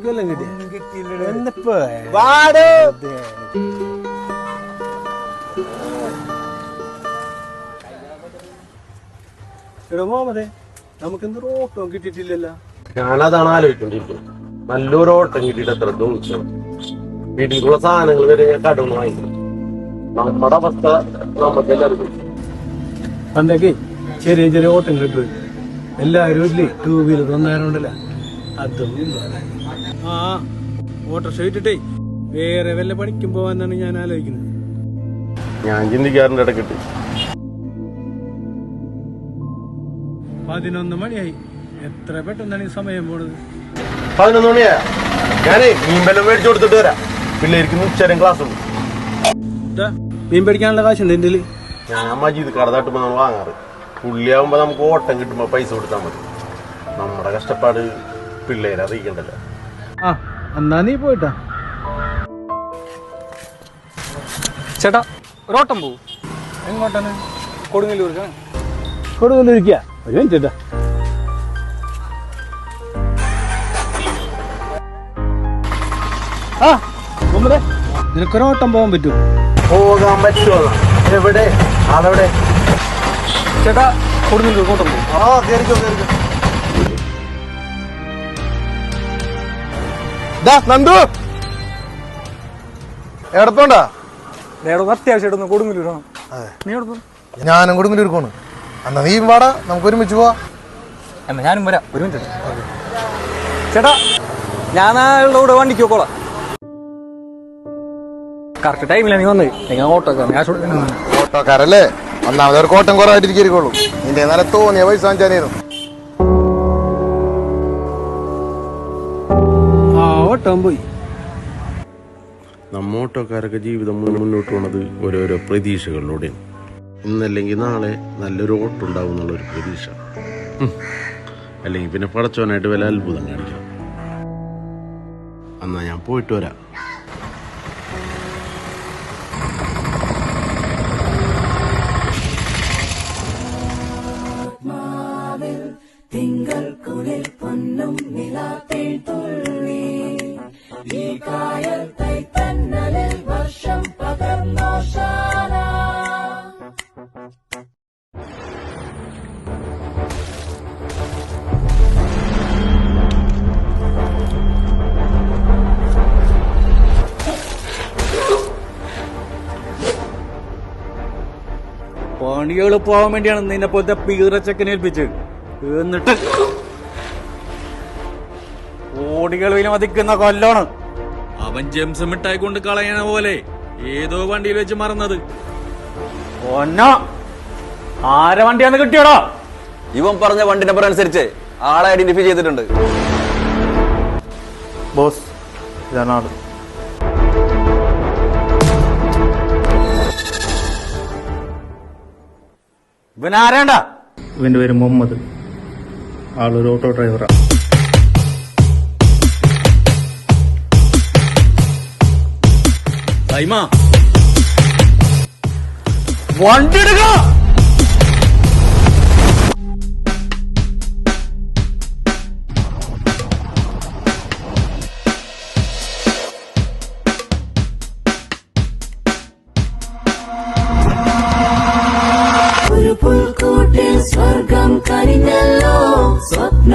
നിനക്കെല്ലാം കിട്ടിയ മോമതെ നമുക്കെന്തൊരു ഓട്ടം കിട്ടിയിട്ടില്ലല്ലോ. ഞാനതാണ് ആലോചിച്ചോണ്ടിരിക്കുന്നത്. നല്ലൊരു ഓട്ടം കിട്ടിയിട്ട് എത്ര ദിവസം വീട്ടിലുള്ള സാധനങ്ങൾ വരെ ഞാൻ കടന്നു വാങ്ങിക്കണം. നമ്മുടെ അവസ്ഥ നമുക്കെല്ലാവർക്കും പണ്ടൊക്കെ ചെറിയ ചെറിയ ഓട്ടം കിട്ടും. എല്ലാവരും ഇല്ലേ 2 വീലർ ഒന്നായിരുന്നല്ല, അതും ഇല്ല. ആ ഓട്ടോറിക്ഷ ഇട്ടിട്ടേ വേറെ വല്ല പണിക്കും പോവാന്നാണ് ഞാൻ ആലോചിക്കുന്നത്. ഞാൻ ചിന്തിക്കാറുണ്ട് ഇടക്കിട്ട്. 11 മണിയായി. എത്ര പെട്ടെന്നാണ് ഈ സമയം പോണത്. 11 മണിയാ. ഞാനേ മീൻബെല്ലാം മേടിച്ചു കൊടുത്തിട്ട് വരാം. പിള്ളേർക്ക് ഉച്ചരം ക്ലാസ് ഉണ്ട്. മീൻ പിടിക്കാനുള്ള കാശുണ്ട് എന്റെ. ഞാൻ മജീദ് കടതാട്ടുമ്പോ നമ്മൾ വാങ്ങാറ്. പുള്ളിയാവുമ്പോ നമുക്ക് ഓട്ടം കിട്ടുമ്പോ പൈസ കൊടുത്താൽ മതി. നമ്മുടെ കഷ്ടപ്പാട് പിള്ളേരെ അറിയിക്കണ്ടല്ലോ. ആ എന്നാ നീ പോയിട്ടാ. ചേട്ടാ ഒരോട്ടം പോവും. എങ്ങോട്ടാണ്? കൊടുങ്ങല്ലൂർക്കാണ്. കൊടുങ്ങല്ലൂരിക്കാ? ഒരു മിനിറ്റ്. ആ നിനക്കൊരോട്ടം പോകാൻ പറ്റൂ? പോകാൻ പറ്റുമോ? എവിടെ? അതെവിടെ? ചേട്ടാ കൊടുങ്ങല്ലൂർ ഓട്ടം പോവും. ആ കേറിക്കോ കേറിക്കോ. നന്ദു എടത്തോണ്ടാ? അത്യാവശ്യമായിട്ടൊന്ന് കൊടുങ്ങല്ലൂരാണ്. നീ എവിടെ? ഞാനും കൊടുങ്ങല്ലൂർ പോണ്. എന്നാ നീ വാടാ, നമുക്ക് ഒരുമിച്ച് പോവാ. എന്നാ ഞാനും വരാം. ഒരു മിനിറ്റ് ചേട്ടാ, ഞാൻ ആളുടെ കൂടെ വണ്ടിക്ക് പോക്കോളാം. കറക്റ്റ് ടൈമിലാണ് നീ വന്നത്. നിങ്ങൾ ഓട്ടോക്കാരല്ലേ? ഒന്നാമത് ഒരു കോട്ടം കുറവായിട്ടിരിക്കുള്ളൂ. നിന്റെ നല്ല തോന്നിയ പൈസ വാങ്ങിച്ചായിരുന്നു. ആ ഓട്ടം പോയി. നമ്മ ഓട്ടോക്കാരൊക്കെ ജീവിതം മുന്നോട്ട് പോണത് ഓരോരോ പ്രതീക്ഷകളിലൂടെയാണ്. ഇന്നല്ലെങ്കിൽ നാളെ നല്ലൊരു ഓട്ടം ഉണ്ടാവും എന്നുള്ളൊരു പ്രതീക്ഷ. അല്ലെങ്കിൽ പിന്നെ പടച്ചവനായിട്ട് വല്ല അത്ഭുതം കാണിക്കണം. എന്നാ ഞാൻ പോയിട്ട് വരാം. തിങ്കൾക്കുള്ളിൽ പൊന്നും നിലാത്തേൻ തുള്ളി ഈ കായൽ തൈത്തന്നലിൽ വർഷം പകർന്നോ ശാന. പണികള് പോകാൻ വേണ്ടിയാണ് നിന്നെ പോലത്തെ പീറച്ചക്കനെ ഏൽപ്പിച്ചത്. എന്നിട്ട് കോടികൾ വിലമതിക്കുന്ന കൊല്ലാണ് അവൻ. ജെംസ് മിഠായി കൊണ്ട് കളയണ പോലെ ഏതോ വണ്ടിയിൽ വെച്ച് മറന്നത്. ആരെ വണ്ടിയാന്ന് കിട്ടിയോടാ? ഇവൻ പറഞ്ഞ വണ്ടി നമ്പർ അനുസരിച്ച് ആളെ ഐഡന്റിഫൈ ചെയ്തിട്ടുണ്ട്. ബോസ് ഇതാണ്. ഇവൻ ആരാണ്ട? ഇവന്റെ പേര് മുഹമ്മദ്. ആളൊരു ഓട്ടോ ഡ്രൈവറാണ്. വണ്ടി എടുക്ക. ഒരു പുൽക്കൂട്ടിൽ സ്വർഗം കരിഞ്ഞല്ലോ സ്വപ്ന